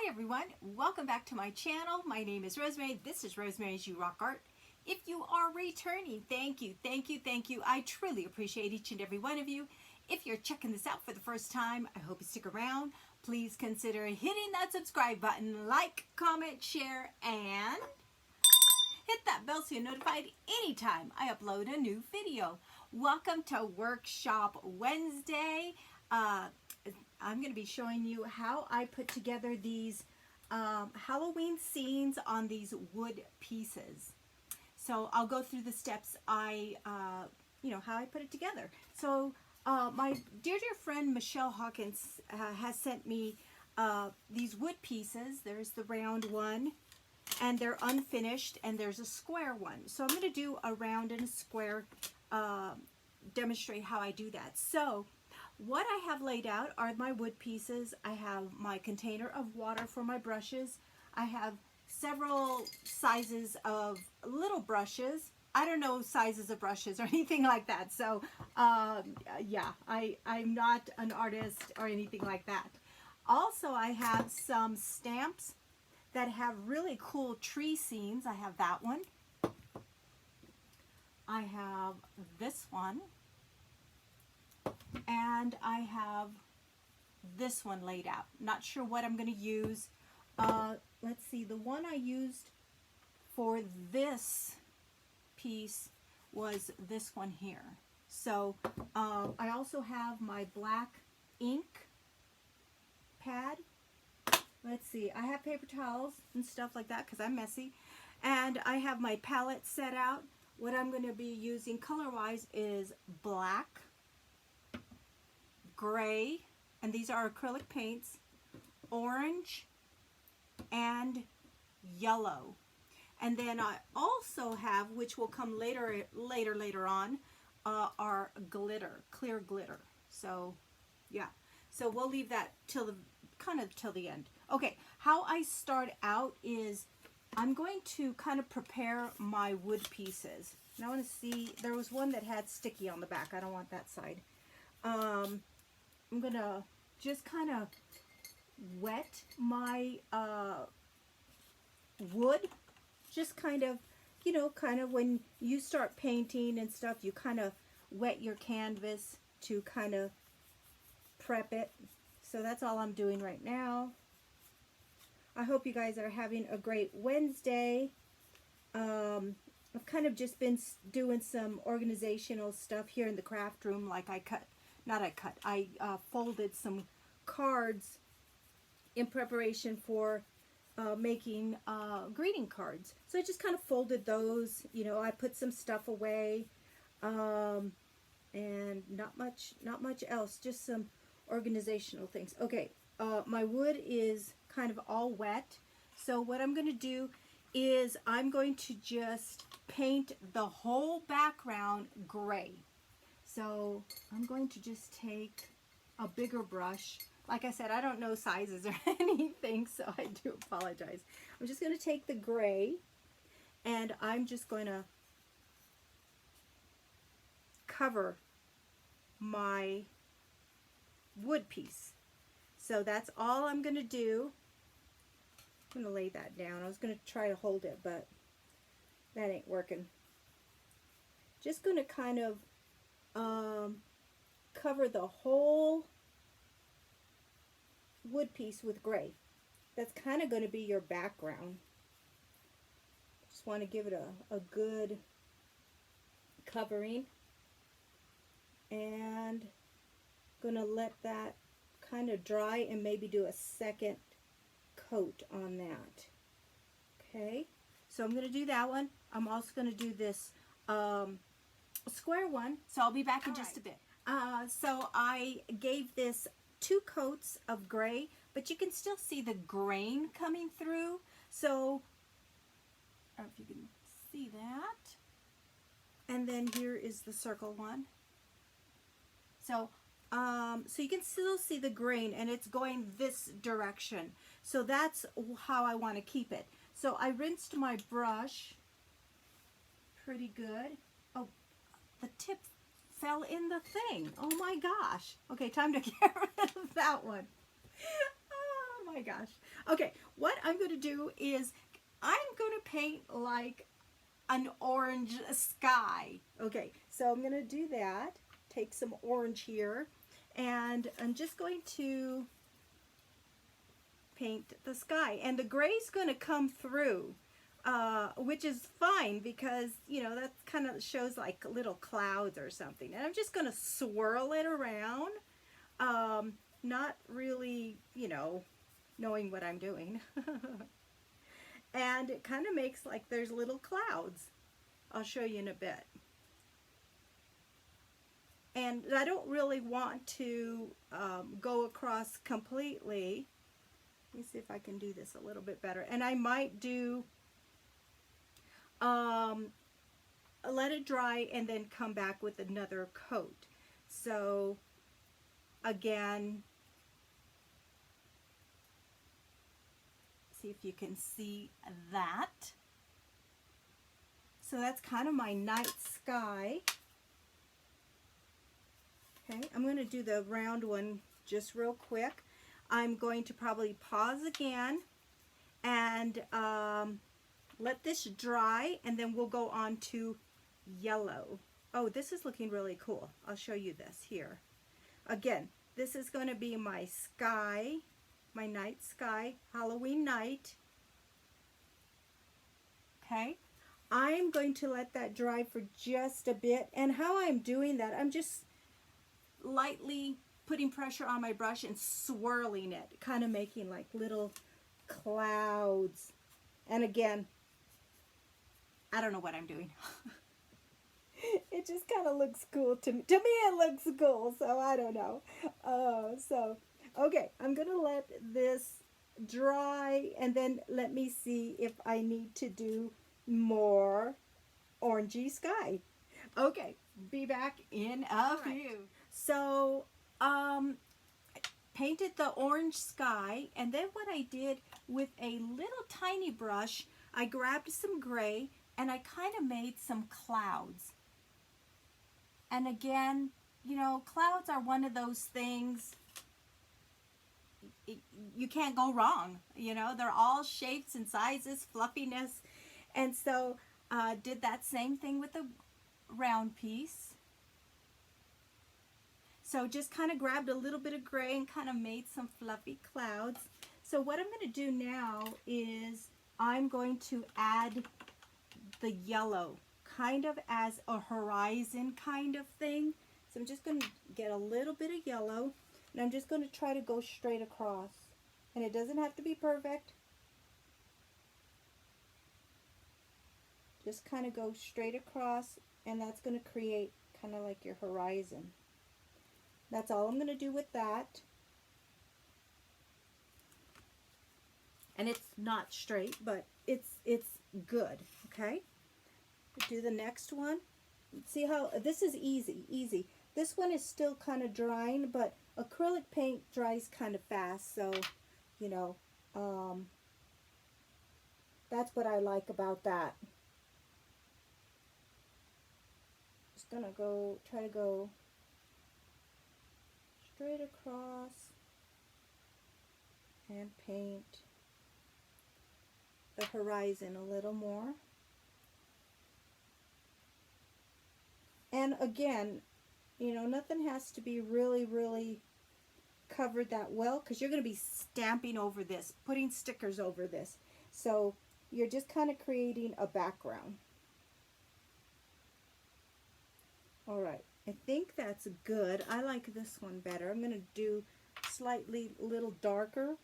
Hi everyone, welcome back to my channel. My name is Rosemary. This is Rosemary's You Rock Art. If you are returning, thank you. I truly appreciate each and every one of you. If you're checking this out for the first time, I hope you stick around. Please consider hitting that subscribe button, like, comment, share, and hit that bell so you're notified anytime I upload a new video. Welcome to Workshop Wednesday. I'm going to be showing you how I put together these Halloween scenes on these wood pieces. So I'll go through the steps how I put it together. So my dear friend Michelle Hawkins has sent me these wood pieces. There's the round one, and they're unfinished, and there's a square one. So I'm going to do a round and a square, demonstrate how I do that. So what I have laid out are my wood pieces. I have my container of water for my brushes. I have several sizes of little brushes. I don't know sizes of brushes or anything like that. So yeah, I'm not an artist or anything like that. Also, I have some stamps that have really cool tree scenes. I have that one. I have this one. And I have this one laid out. Not sure what I'm going to use. Let's see, the one I used for this piece was this one here. So I also have my black ink pad. Let's see, I have paper towels and stuff like that because I'm messy. And I have my palette set out. What I'm going to be using color-wise is black, gray, and these are acrylic paints, orange, and yellow. And then I also have, which will come later on, our glitter, clear glitter. So yeah, so we'll leave that till the end. Okay, how I start out is I'm going to kind of prepare my wood pieces. And I want to see, there was one that had sticky on the back. I don't want that side. I'm going to just kind of wet my wood. Just kind of, kind of when you start painting and stuff, you kind of wet your canvas to kind of prep it. So that's all I'm doing right now. I hope you guys are having a great Wednesday. I've kind of just been doing some organizational stuff here in the craft room, like I folded some cards in preparation for making greeting cards. So I just kind of folded those, I put some stuff away, and not much else, just some organizational things. Okay, my wood is kind of all wet, so what I'm going to do is I'm going to just paint the whole background gray. So I'm going to just take a bigger brush. Like I said, I don't know sizes or anything, so I do apologize. I'm just going to take the gray, and I'm just going to cover my wood piece. So that's all I'm going to do. I'm going to lay that down. I was going to try to hold it, but that ain't working. Just going to kind of cover the whole wood piece with gray. That's kind of going to be your background. Just want to give it a good covering, and going to let that kind of dry and maybe do a second coat on that. Okay, so I'm going to do that one. I'm also going to do this square one, so I'll be back in just a bit. So I gave this 2 coats of gray, but you can still see the grain coming through. So I don't know if you can see that. And then here is the circle one. So so you can still see the grain, and it's going this direction. So that's how I want to keep it. So I rinsed my brush pretty good. Oh, the tip fell in the thing. Oh my gosh. Okay, time to get rid of that one. Oh my gosh. Okay, what I'm going to do is I'm going to paint like an orange sky. Okay, so I'm going to do that. Take some orange here, and I'm just going to paint the sky. And the gray's going to come through, which is fine because, you know, that kind of shows like little clouds or something. And I'm just going to swirl it around, not really, you know, knowing what I'm doing. And it kind of makes like there's little clouds. I'll show you in a bit. And I don't really want to go across completely. Let me see if I can do this a little bit better. And I might do, let it dry and then come back with another coat. So again, see if you can see that. So that's kind of my night sky. Okay, I'm going to do the round one just real quick. I'm going to probably pause again and let this dry, and then we'll go on to yellow. Oh, this is looking really cool. I'll show you this here. Again, this is going to be my sky, my night sky, Halloween night. Okay, I'm going to let that dry for just a bit, and how I'm doing that, I'm just lightly putting pressure on my brush and swirling it, kind of making like little clouds. And again, I don't know what I'm doing. It just kind of looks cool to me. To me it looks cool, so I don't know. Okay, I'm gonna let this dry, and then let me see if I need to do more orangey sky. Okay, be back in a few. So, painted the orange sky, and then what I did with a little tiny brush, I grabbed some gray and I kind of made some clouds. And again, you know, clouds are one of those things you can't go wrong. You know, they're all shapes and sizes, fluffiness. And so did that same thing with the round piece. So just kind of grabbed a little bit of gray and kind of made some fluffy clouds. So what I'm going to do now is I'm going to add the yellow, kind of as a horizon kind of thing. So I'm just going to get a little bit of yellow, and I'm just going to try to go straight across. And it doesn't have to be perfect. Just kind of go straight across, and that's going to create kind of like your horizon. That's all I'm going to do with that. And it's not straight, but it's good, okay? Do the next one. See how this is easy. This one is still kind of drying, but acrylic paint dries kind of fast, so you know, that's what I like about that. Just gonna try to go straight across and paint the horizon a little more. And again, you know, nothing has to be really covered that well, because you're going to be stamping over this, putting stickers over this. So you're just kind of creating a background. All right, I think that's good. I like this one better. I'm going to do slightly little darker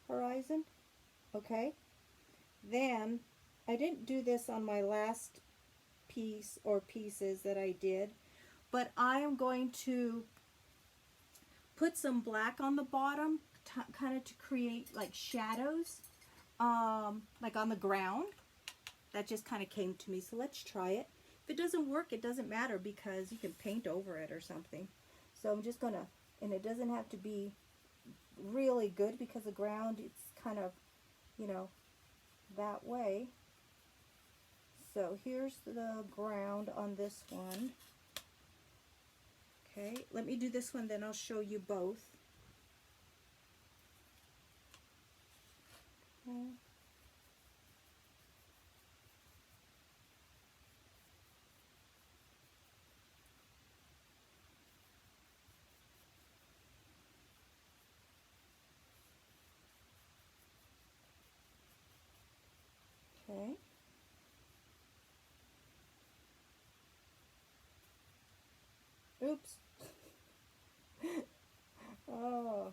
horizon. Okay, then I didn't do this on my last piece or pieces that I did, but I am going to put some black on the bottom, kind of to create like shadows, like on the ground. That just kind of came to me, so let's try it. If it doesn't work, it doesn't matter, because you can paint over it or something. So I'm just gonna, and it doesn't have to be really good, because the ground, it's kind of, you know, that way. So here's the ground on this one. Okay, let me do this one, then I'll show you both. Oops. Oh.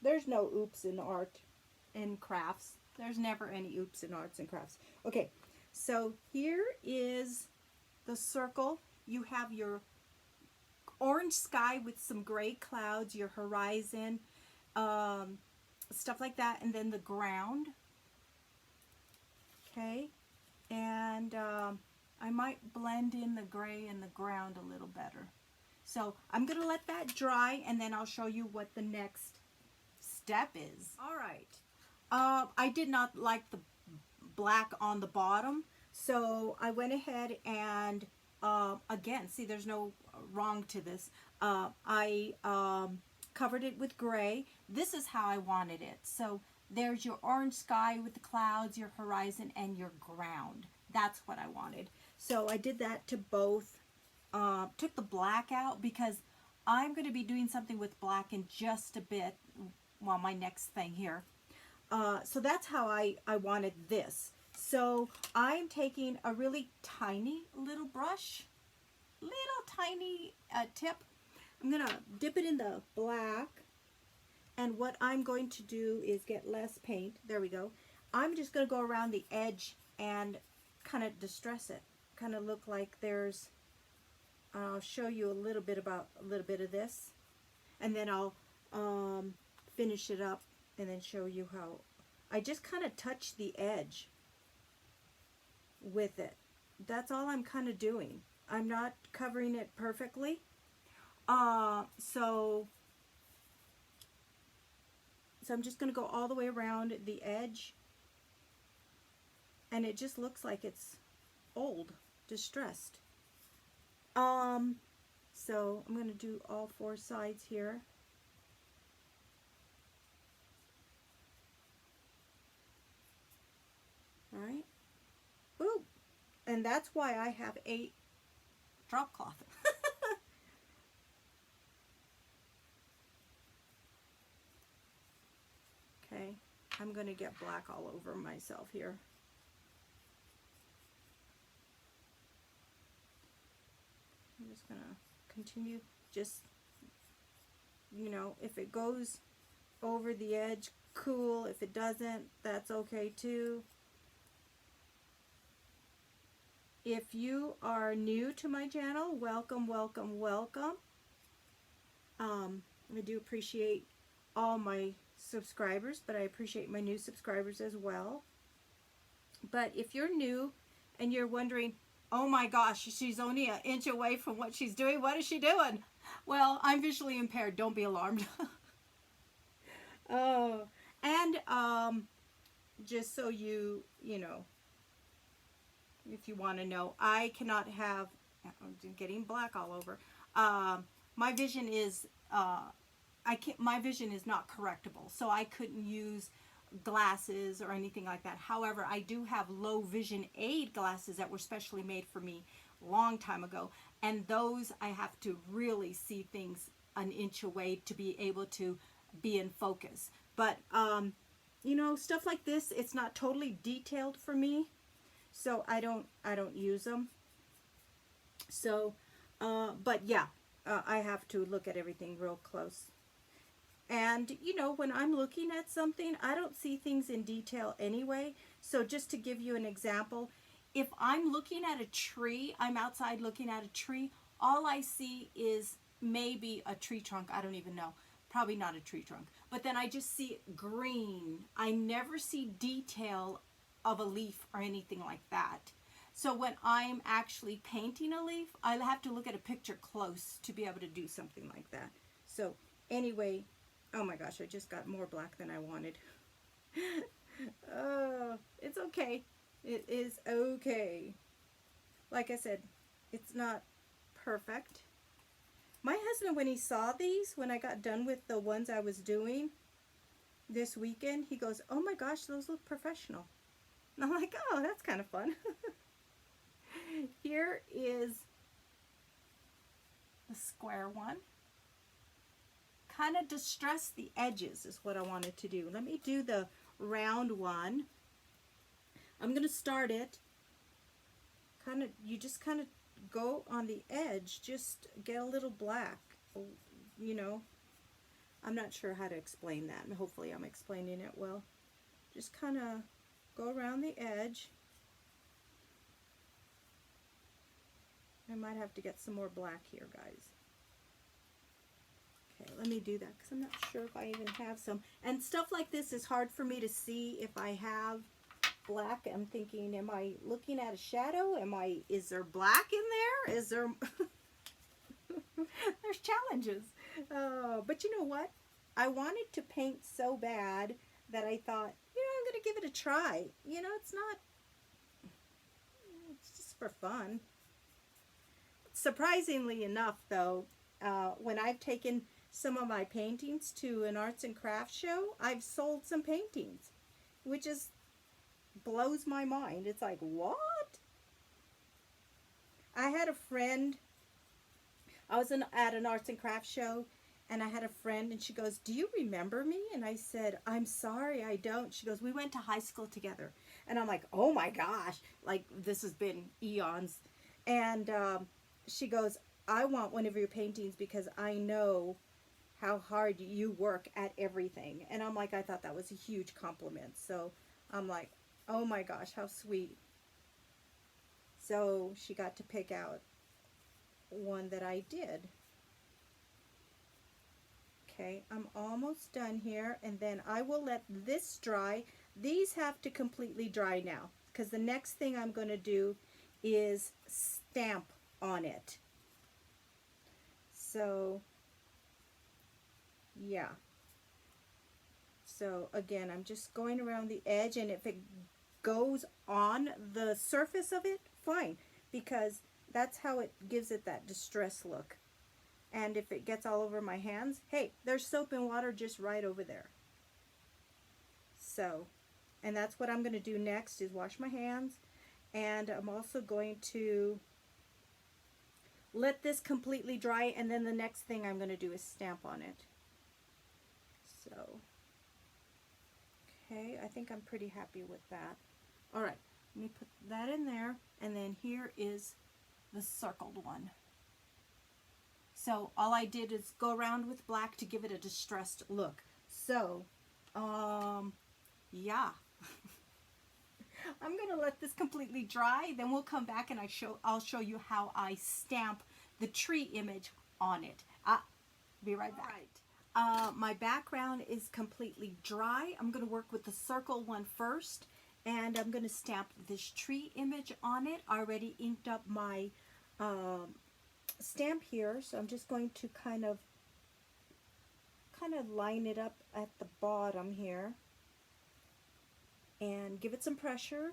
There's no oops in art and crafts. There's never any oops in arts and crafts. Okay, so here is the circle. You have your orange sky with some gray clouds, your horizon, stuff like that, and then the ground. Okay, and I might blend in the gray and the ground a little better. So I'm going to let that dry, and then I'll show you what the next step is. All right. I did not like the black on the bottom, so I went ahead and again, see, there's no wrong to this. I covered it with gray. This is how I wanted it. So there's your orange sky with the clouds, your horizon, and your ground. That's what I wanted. So I did that to both. Took the black out because I'm going to be doing something with black in just a bit. Well, my next thing here. So that's how I wanted this. So I'm taking a really tiny little brush, little tiny tip. I'm going to dip it in the black. And what I'm going to do is get less paint. There we go. I'm just going to go around the edge and kind of distress it. Kind of look like there's, I'll show you a little bit of this. And then I'll finish it up and then show you how I just kind of touch the edge with it. That's all I'm kind of doing. I'm not covering it perfectly. So I'm just going to go all the way around the edge, and it just looks like it's old, distressed. So I'm going to do all four sides here. All right. Ooh. And that's why I have a drop cloth. Okay. I'm going to get black all over myself here. I'm just going to continue, just, you know, if it goes over the edge, cool. If it doesn't, that's okay too. If you are new to my channel, welcome, welcome, welcome. I do appreciate all my subscribers, but I appreciate my new subscribers as well. But if you're new and you're wondering, oh my gosh, she's only an inch away from what she's doing, what is she doing? Well, I'm visually impaired, don't be alarmed. Oh, and just so you know, if you want to know, I cannot have, I'm getting black all over. My vision is, my vision is not correctable, so I couldn't use glasses or anything like that. However, I do have low vision aid glasses that were specially made for me a long time ago, and those I have to really see things an inch away to be able to be in focus. But you know, stuff like this, it's not totally detailed for me, so I don't use them. So but yeah, I have to look at everything real close. And you know, when I'm looking at something, I don't see things in detail anyway. So just to give you an example, if I'm looking at a tree, I'm outside looking at a tree, all I see is maybe a tree trunk. I don't even know. Probably not a tree trunk. But then I just see green. I never see detail of a leaf or anything like that. So when I'm actually painting a leaf, I have to look at a picture close to be able to do something like that. So anyway, oh my gosh, I just got more black than I wanted. It's okay. It is okay. Like I said, it's not perfect. My husband, when he saw these, when I got done with the ones I was doing this weekend, he goes, oh my gosh, those look professional. And I'm like, oh, that's kind of fun. Here is the square one. Kind of distress the edges is what I wanted to do. Let me do the round one. I'm going to start it. You just kind of go on the edge, just get a little black, you know. I'm not sure how to explain that, and hopefully I'm explaining it well. Just kind of go around the edge. I might have to get some more black here, guys. Okay, let me do that because I'm not sure if I even have some. And stuff like this is hard for me to see if I have black. I'm thinking, am I looking at a shadow? Is there black in there? Is there... There's challenges. But you know what? I wanted to paint so bad that I thought, you know, I'm going to give it a try. You know, it's just for fun. Surprisingly enough, though, when I've taken some of my paintings to an arts and crafts show, I've sold some paintings, which is blows my mind. It's like, what? I had a friend, I was at an arts and crafts show, and I had a friend, and she goes, do you remember me? And I said, I'm sorry, I don't. She goes, we went to high school together. And I'm like, oh my gosh, like this has been eons. And she goes, I want one of your paintings because I know how hard you work at everything. And I'm like, I thought that was a huge compliment. So I'm like, oh my gosh, how sweet. So she got to pick out one that I did. Okay, I'm almost done here, and then I will let this dry. These have to completely dry now because the next thing I'm going to do is stamp on it. So yeah, so again, I'm just going around the edge, and if it goes on the surface of it, fine, because that's how it gives it that distress look. And if it gets all over my hands, hey, there's soap and water just right over there. So, and that's what I'm going to do next, is wash my hands. And I'm also going to let this completely dry, and then the next thing I'm going to do is stamp on it. So, okay, I think I'm pretty happy with that. All right, let me put that in there, and then here is the circled one. So all I did is go around with black to give it a distressed look. So, yeah. I'm gonna let this completely dry, then we'll come back and I'll show you how I stamp the tree image on it. Be right back. All right. My background is completely dry. I'm gonna work with the circle one first, and I'm gonna stamp this tree image on it. I already inked up my stamp here, so I'm just going to kind of line it up at the bottom here and give it some pressure.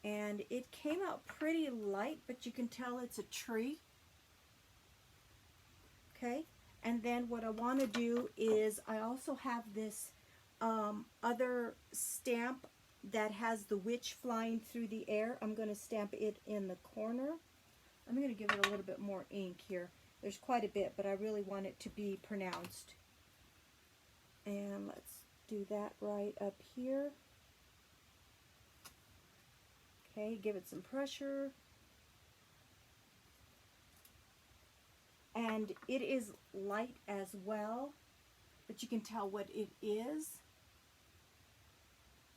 And it came out pretty light, but you can tell it's a tree. Okay, and then what I want to do is I also have this other stamp that has the witch flying through the air. I'm going to stamp it in the corner. I'm going to give it a little bit more ink here. There's quite a bit, but I really want it to be pronounced. And let's do that right up here. Okay, give it some pressure. And it is light as well, but you can tell what it is.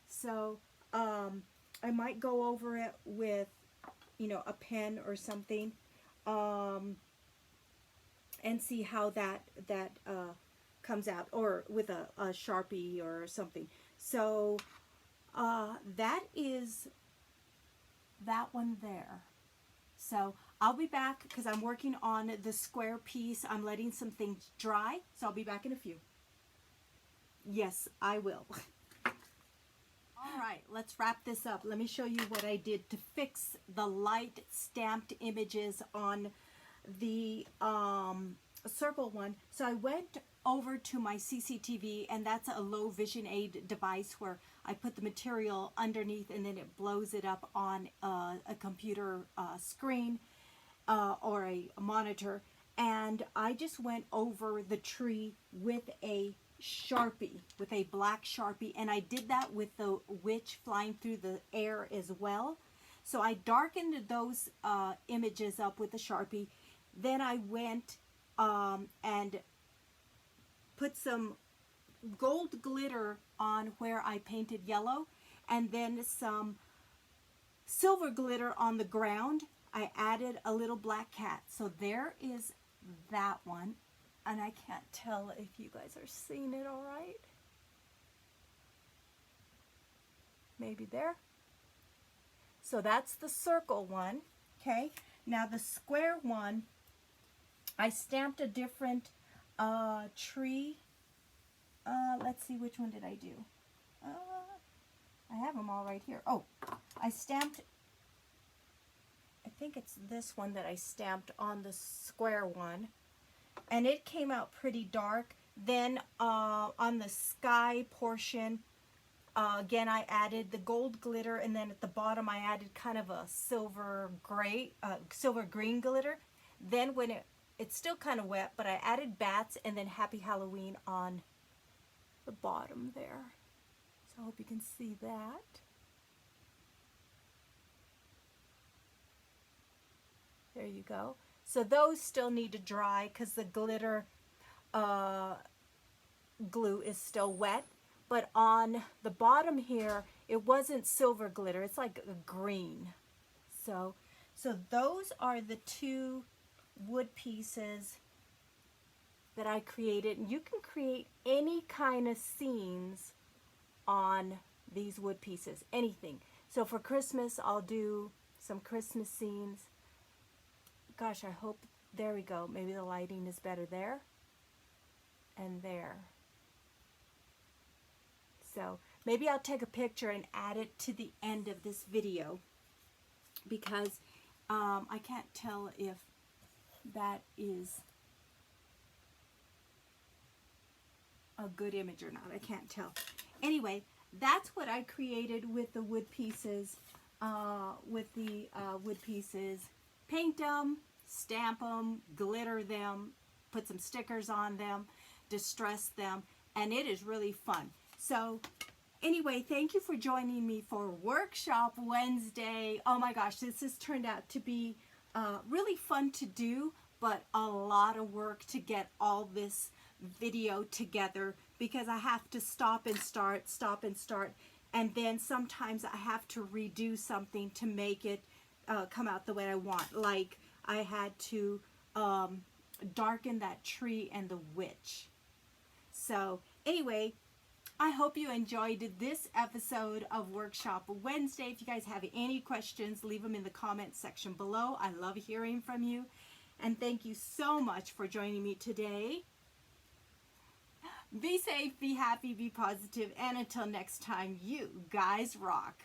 So I might go over it with, you know, a pen or something, and see how that comes out, or with a Sharpie or something. So that is that one there. So I'll be back because I'm working on the square piece. I'm letting some things dry, so I'll be back in a few. Yes, I will. All right, let's wrap this up. Let me show you what I did to fix the light stamped images on the circle one. So I went over to my CCTV, and that's a low vision aid device where I put the material underneath and then it blows it up on a computer screen or a monitor. And I just went over the tree with a Sharpie, with a black Sharpie, and I did that with the witch flying through the air as well. So I darkened those images up with the Sharpie. Then I went and put some gold glitter on where I painted yellow, and then some silver glitter on the ground. I added a little black cat. So there is that one. And I can't tell if you guys are seeing it all right. Maybe there. So that's the circle one. Okay. Now the square one, I stamped a different tree. Let's see, which one did I do? I have them all right here. Oh, I stamped, I think it's this one that I stamped on the square one. And it came out pretty dark. Then on the sky portion, again, I added the gold glitter, and then at the bottom I added kind of a silver gray, silver green glitter. Then when it's still kind of wet, but I added bats and then Happy Halloween on the bottom there. So I hope you can see that. There you go. So those still need to dry because the glitter glue is still wet. But on the bottom here, it wasn't silver glitter. It's like a green. So those are the two wood pieces that I created. And you can create any kind of scenes on these wood pieces, anything. So for Christmas, I'll do some Christmas scenes. Gosh, I hope, there we go. Maybe the lighting is better there and there. So maybe I'll take a picture and add it to the end of this video, because I can't tell if that is a good image or not. I can't tell. Anyway, that's what I created with the wood pieces. Paint them, stamp them, glitter them, put some stickers on them, distress them, and it is really fun. So anyway, thank you for joining me for Workshop Wednesday. Oh my gosh, this has turned out to be really fun to do, but a lot of work to get all this video together, because I have to stop and start, and then sometimes I have to redo something to make it come out the way I want. Like I had to darken that tree and the witch. So anyway, I hope you enjoyed this episode of Workshop Wednesday. If you guys have any questions, leave them in the comment section below. I love hearing from you. And thank you so much for joining me today. Be safe, be happy, be positive, and until next time, you guys rock.